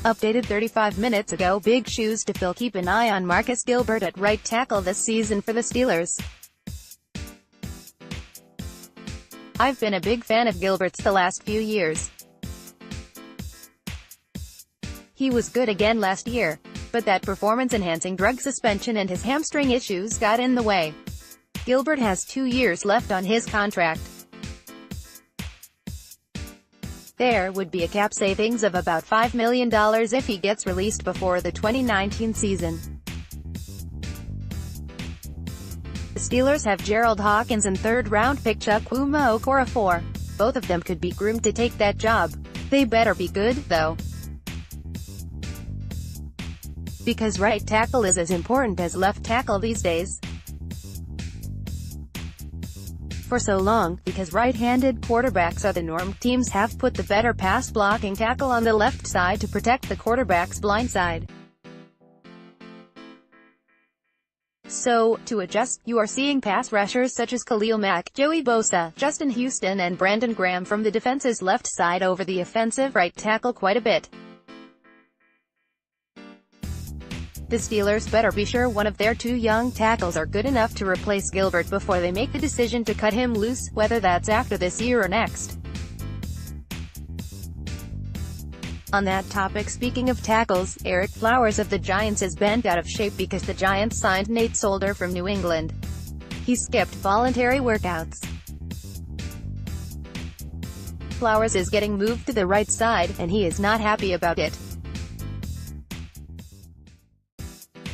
Updated 35 minutes ago. Big shoes to fill. Keep an eye on Marcus Gilbert at right tackle this season for the Steelers. I've been a big fan of Gilbert's the last few years. He was good again last year, but that performance-enhancing drug suspension and his hamstring issues got in the way. Gilbert has 2 years left on his contract. There would be a cap savings of about $5 million if he gets released before the 2019 season. The Steelers have Jerald Hawkins and third-round pick Chukwuma Okorafor. Both of them could be groomed to take that job. They better be good, though, because right tackle is as important as left tackle these days. For so long, because right-handed quarterbacks are the norm, teams have put the better pass-blocking tackle on the left side to protect the quarterback's blind side. So, to adjust, you are seeing pass rushers such as Khalil Mack, Joey Bosa, Justin Houston and Brandon Graham from the defense's left side over the offensive right tackle quite a bit. The Steelers better be sure one of their 2 young tackles are good enough to replace Gilbert before they make the decision to cut him loose, whether that's after this year or next. On that topic, speaking of tackles, Ereck Flowers of the Giants is bent out of shape because the Giants signed Nate Solder from New England. He skipped voluntary workouts. Flowers is getting moved to the right side, and he is not happy about it.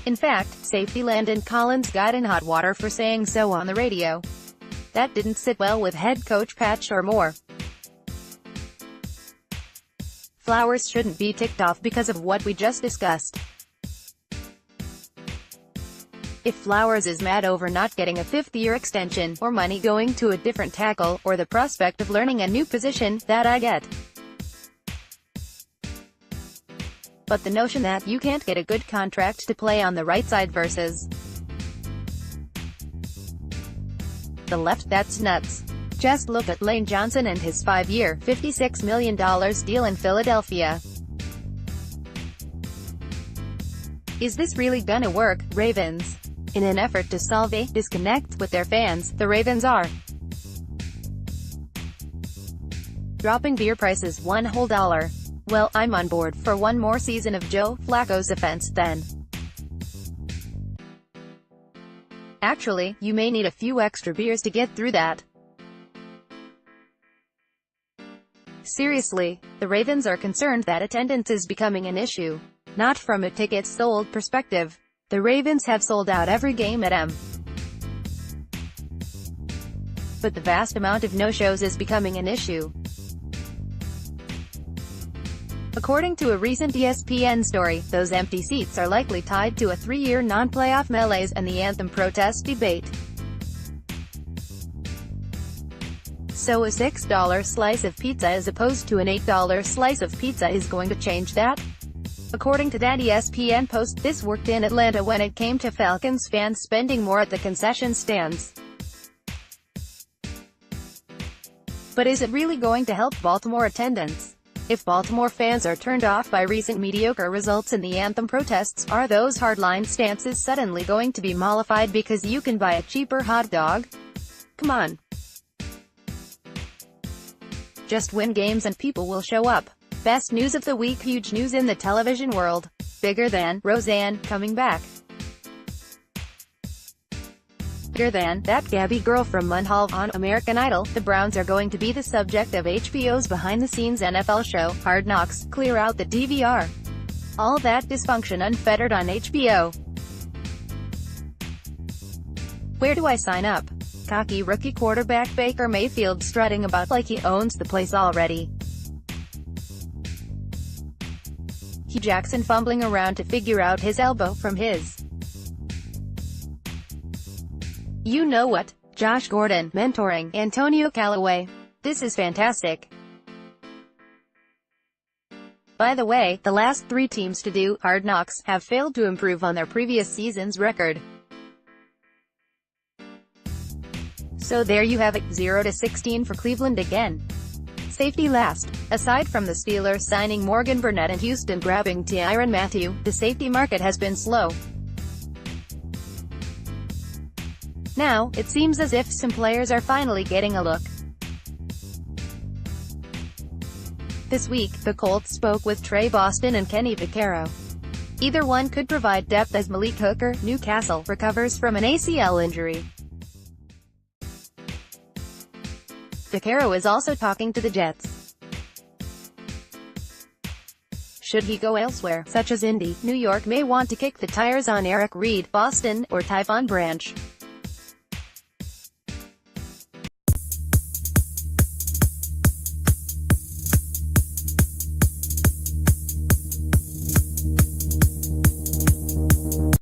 In fact, safety Landon Collins got in hot water for saying so on the radio. That didn't sit well with head coach Pat Shurmur. Flowers shouldn't be ticked off because of what we just discussed. If Flowers is mad over not getting a 5th-year extension, or money going to a different tackle, or the prospect of learning a new position, that I get. But the notion that you can't get a good contract to play on the right side versus the left, that's nuts. Just look at Lane Johnson and his 5-year, $56 million deal in Philadelphia. Is this really gonna work, Ravens? In an effort to solve a disconnect with their fans, the Ravens are dropping beer prices $1 whole. Well, I'm on board for one more season of Joe Flacco's offense, then. Actually, you may need a few extra beers to get through that. Seriously, the Ravens are concerned that attendance is becoming an issue. Not from a tickets sold perspective. The Ravens have sold out every game at M. But the vast amount of no-shows is becoming an issue. According to a recent ESPN story, those empty seats are likely tied to a 3-year non-playoff malaise and the anthem protest debate. So a $6 slice of pizza as opposed to an $8 slice of pizza is going to change that? According to that ESPN post, this worked in Atlanta when it came to Falcons fans spending more at the concession stands. But is it really going to help Baltimore attendance? If Baltimore fans are turned off by recent mediocre results in the anthem protests, are those hardline stances suddenly going to be mollified because you can buy a cheaper hot dog? Come on. Just win games and people will show up. Best news of the week. Huge news in the television world. Bigger than Roseanne coming back. Bigger than that Gabby girl from Munhall on American Idol. The Browns are going to be the subject of HBO's behind-the-scenes NFL show, Hard Knocks. Clear out the DVR. All that dysfunction unfettered on HBO. Where do I sign up? Cocky rookie quarterback Baker Mayfield strutting about like he owns the place already. Hugh Jackson fumbling around to figure out his elbow from his you know what? Josh Gordon, mentoring Antonio Callaway. This is fantastic. By the way, the last 3 teams to do Hard Knocks have failed to improve on their previous season's record. So there you have it, 0-16 for Cleveland again. safety last. Aside from the Steelers signing Morgan Burnett and Houston grabbing Tyrann Mathieu, the safety market has been slow. Now, it seems as if some players are finally getting a look. This week, the Colts spoke with Trey Boston and Kenny Vaccaro. Either one could provide depth as Malik Hooker, Newcastle, recovers from an ACL injury. Vaccaro is also talking to the Jets. Should he go elsewhere, such as Indy, New York may want to kick the tires on Eric Reid, Boston, or Tyvon Branch.